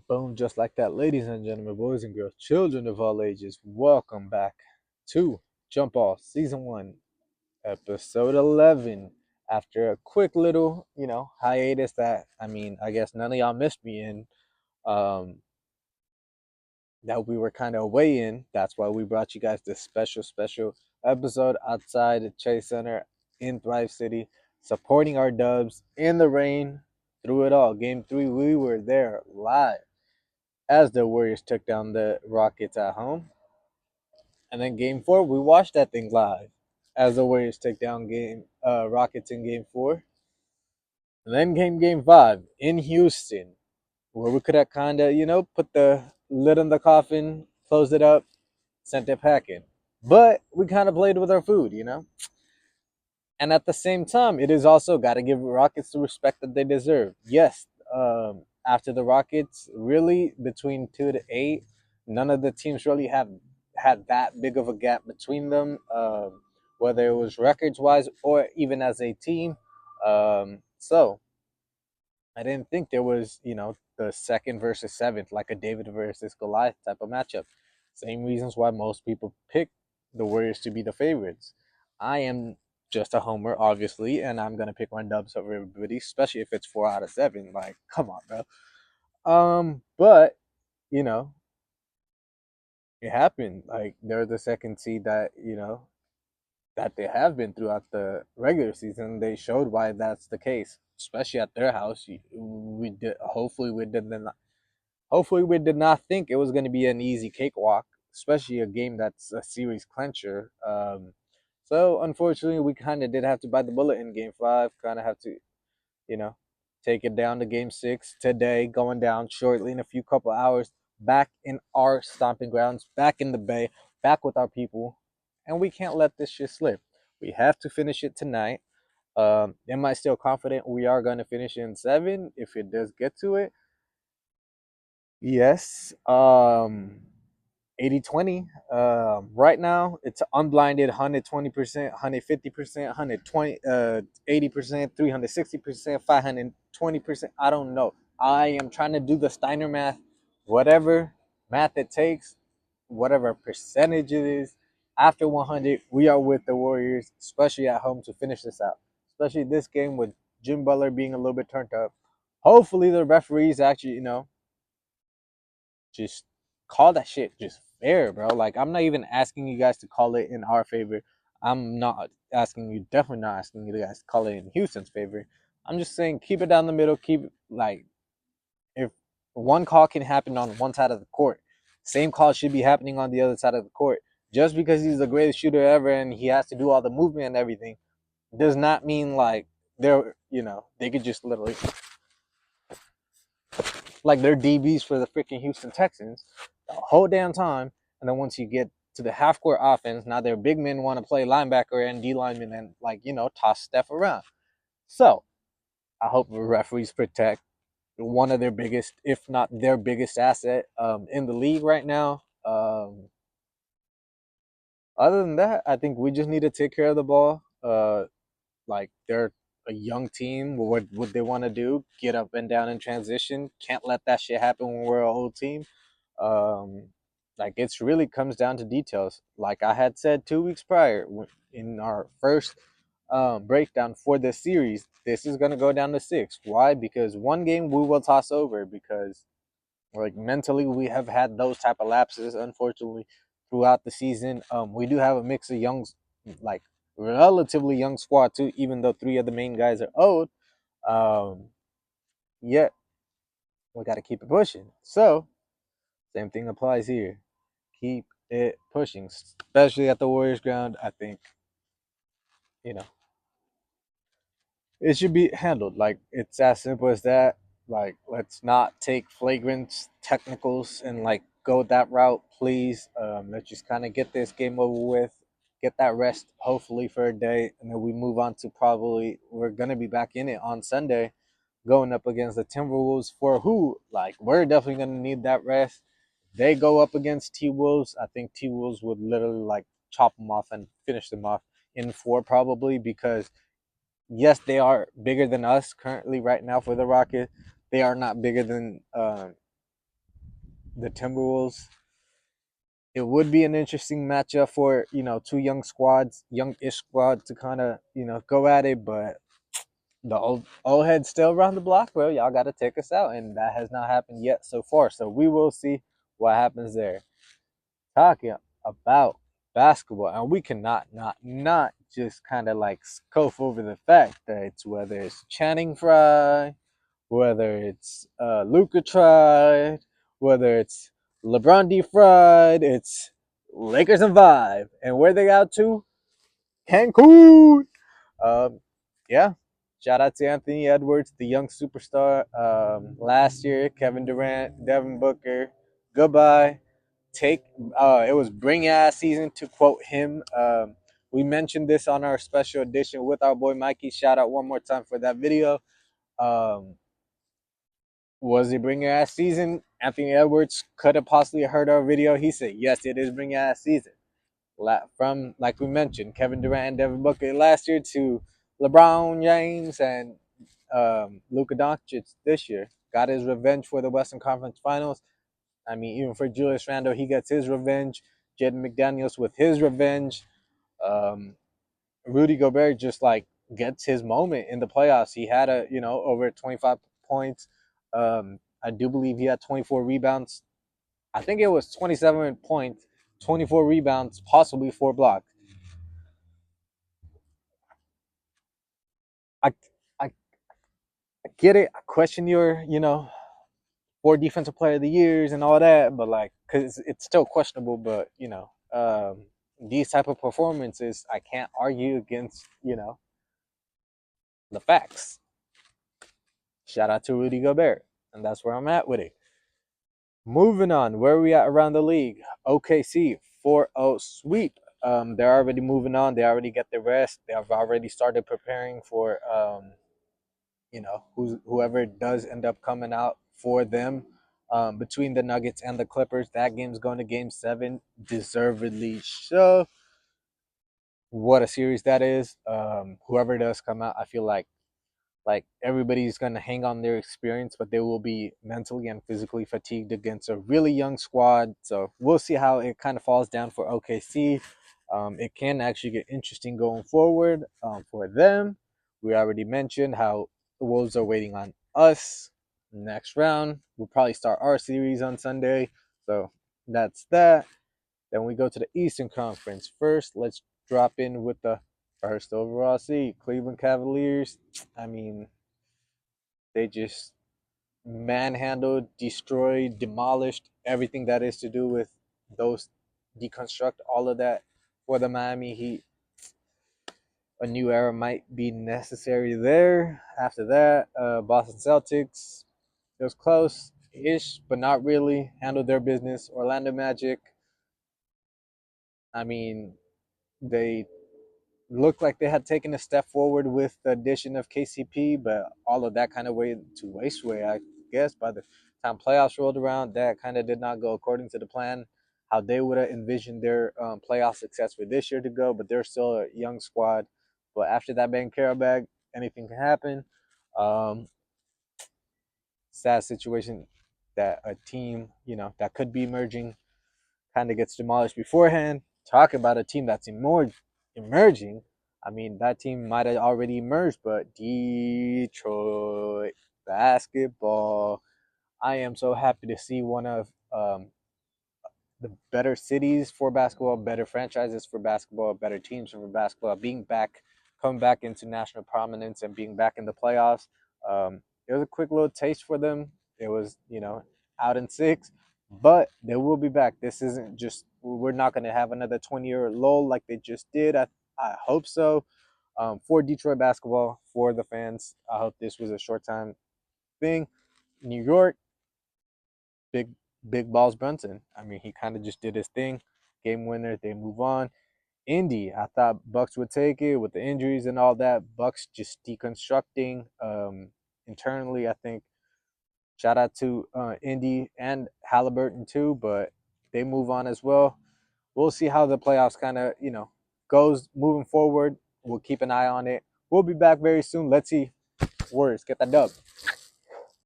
Boom, just like that, ladies and gentlemen, boys and girls, children of all ages, welcome back to JumpBall Season 1, Episode 11. After a quick little, hiatus that, I guess none of y'all missed me in, um, that we were kind of away in. That's why we brought you guys this special episode outside the Chase Center in Thrive City, supporting our dubs in the rain through it all. Game 3, we were there live as the Warriors took down the Rockets at home. And then game 4, we watched that thing live as the Warriors took down game Rockets in game 4. And then game 5 in Houston, where we could have kind of, put the lid on the coffin, closed it up, sent it packing. But we kind of played with our food. And at the same time, it is also got to give Rockets the respect that they deserve. Yes, after the Rockets, really between 2 to 8, none of the teams really have had that big of a gap between them, whether it was records wise or even as a team. So I didn't think there was, the second versus seventh, like a David versus Goliath type of matchup. Same reasons why most people pick the Warriors to be the favorites. I am just a homer, obviously, and I'm gonna pick my dubs over everybody, especially if it's 4 out of 7. Like, come on, bro. But you know, it happened. Like, they're the second seed that that they have been throughout the regular season. They showed why that's the case, especially at their house. We did. Hopefully, we did not think it was going to be an easy cakewalk, especially a game that's a series clincher. So unfortunately, we kind of did have to bite the bullet in Game 5. Kind of have to, you know, take it down to Game 6 today, going down shortly in a few couple hours. Back in our stomping grounds, back in the Bay, back with our people, and we can't let this shit slip. We have to finish it tonight. Am I still confident we are going to finish in 7 if it does get to it? Yes. 80-20. Right now, it's unblinded 120%, 150%, 120, 80%, 360%, 520%. I don't know. I am trying to do the Steiner math, whatever math it takes, whatever percentage it is. After 100, we are with the Warriors, especially at home, to finish this out. Especially this game with Jim Butler being a little bit turned up. Hopefully, the referees actually, just call that shit just fair, bro. Like, I'm not even asking you guys to call it in our favor. I'm not asking you, definitely not asking you guys to call it in Houston's favor. I'm just saying keep it down the middle. Keep it like, if one call can happen on one side of the court, same call should be happening on the other side of the court. Just because he's the greatest shooter ever and he has to do all the movement and everything does not mean like they could just literally, like, they're DBs for the freaking Houston Texans the whole damn time. And then once you get to the half court offense, now their big men want to play linebacker and D lineman and, like, toss stuff around. So I hope the referees protect one of their biggest, if not their biggest asset in the league right now. Other than that, I think we just need to take care of the ball. Like, they're a young team. What would they want to do? Get up and down in transition. Can't let that shit happen when we're an old team. Um, like, it's really comes down to details. Like I had said 2 weeks prior in our first breakdown for this series, this is gonna go down to 6. Why? Because one game we will toss over because, like, mentally we have had those type of lapses, unfortunately, throughout the season. We do have a mix of young, like, relatively young squad too, even though 3 of the main guys are old. Um, Yet we got to keep it pushing. So same thing applies here. Keep it pushing, especially at the Warriors ground. I think you know it should be handled. Like, it's as simple as that. Like, let's not take flagrant technicals and, like, go that route, please. Let's just kind of get this game over with, get that rest, hopefully for a day, and then we move on to, probably we're gonna be back in it on Sunday, going up against the Timberwolves, for who, like, we're definitely gonna need that rest. They go up against T Wolves. I think T Wolves would literally, like, chop them off and finish them off in 4, probably, because yes, they are bigger than us currently right now for the Rockets. They are not bigger than the Timberwolves. It would be an interesting matchup for two young squads, young-ish squad to kind of go at it, but the old head still around the block, bro. Y'all got to take us out, and that has not happened yet so far. So we will see what happens there. Talking about basketball, and we cannot not just kind of like scoff over the fact that it's whether it's Channing Frye, whether it's Luca tried, whether it's LeBron D fried, it's Lakers and Vibe, and where they out to Cancun. Um, yeah, shout out to Anthony Edwards, the young superstar. Last year, Kevin Durant, Devin Booker, goodbye. It was bring ass season to quote him. We mentioned this on our special edition with our boy Mikey. Shout out one more time for that video. Um, was it bring ass season? Anthony Edwards could have possibly heard our video. He said, yes, it is bring ass season. From, like we mentioned, Kevin Durant and Devin Booker last year to LeBron James and Luka Doncic this year. Got his revenge for the Western Conference Finals. I mean, even for Julius Randle, he gets his revenge. Jaden McDaniels with his revenge. Um, Rudy Gobert just like gets his moment in the playoffs. He had over 25 points. I do believe he had 24 rebounds. I think it was 27 points, 24 rebounds, possibly 4 blocks. I, I, I get it. I question your, 4 defensive player of the years and all that, but like, cause it's still questionable. But these type of performances, I can't argue against, the facts. Shout out to Rudy Gobert, and that's where I'm at with it. Moving on, where are we at around the league? OKC 4-0 sweep. They're already moving on. They already get the rest. They have already started preparing for whoever does end up coming out for them. Between the Nuggets and the Clippers, that game's going to Game 7, deservedly so. What a series that is. Whoever does come out, I feel like everybody's going to hang on their experience, but they will be mentally and physically fatigued against a really young squad. So we'll see how it kind of falls down for OKC. It can actually get interesting going forward for them. We already mentioned how the Wolves are waiting on us next round. We'll probably start our series on Sunday. So that's that. Then we go to the Eastern Conference. First, let's drop in with the first overall seed, Cleveland Cavaliers. I mean, they just manhandled, destroyed, demolished everything that is to do with those, deconstruct all of that for the Miami Heat. A new era might be necessary there. After that, Boston Celtics, it was close-ish, but not really. Handled their business. Orlando Magic, I mean, they looked like they had taken a step forward with the addition of KCP, but all of that kind of went to wasteway, I guess. By the time playoffs rolled around, that kind of did not go according to the plan, how they would have envisioned their playoff success for this year to go, but they're still a young squad. But after that Carroll bag, anything can happen. Um, Sad situation that a team, that could be emerging kind of gets demolished beforehand. Talk about a team that's emerging. I mean, that team might have already emerged, but Detroit basketball. I am so happy to see one of the better cities for basketball, better franchises for basketball, better teams for basketball being back, coming back into national prominence and being back in the playoffs. It was a quick little taste for them. It was, out in 6, but they will be back. This isn't just, we're not going to have another 20-year lull like they just did. I hope so. For Detroit basketball, for the fans, I hope this was a short time thing. New York, big balls Brunson. I mean, he kind of just did his thing. Game winner, they move on. Indy, I thought Bucks would take it with the injuries and all that. Bucks just deconstructing internally. I think shout out to Indy and Halliburton too, but they move on as well. We'll see how the playoffs kind of goes moving forward. We'll keep an eye on it. We'll be back very soon. Let's see. Warriors get that dub.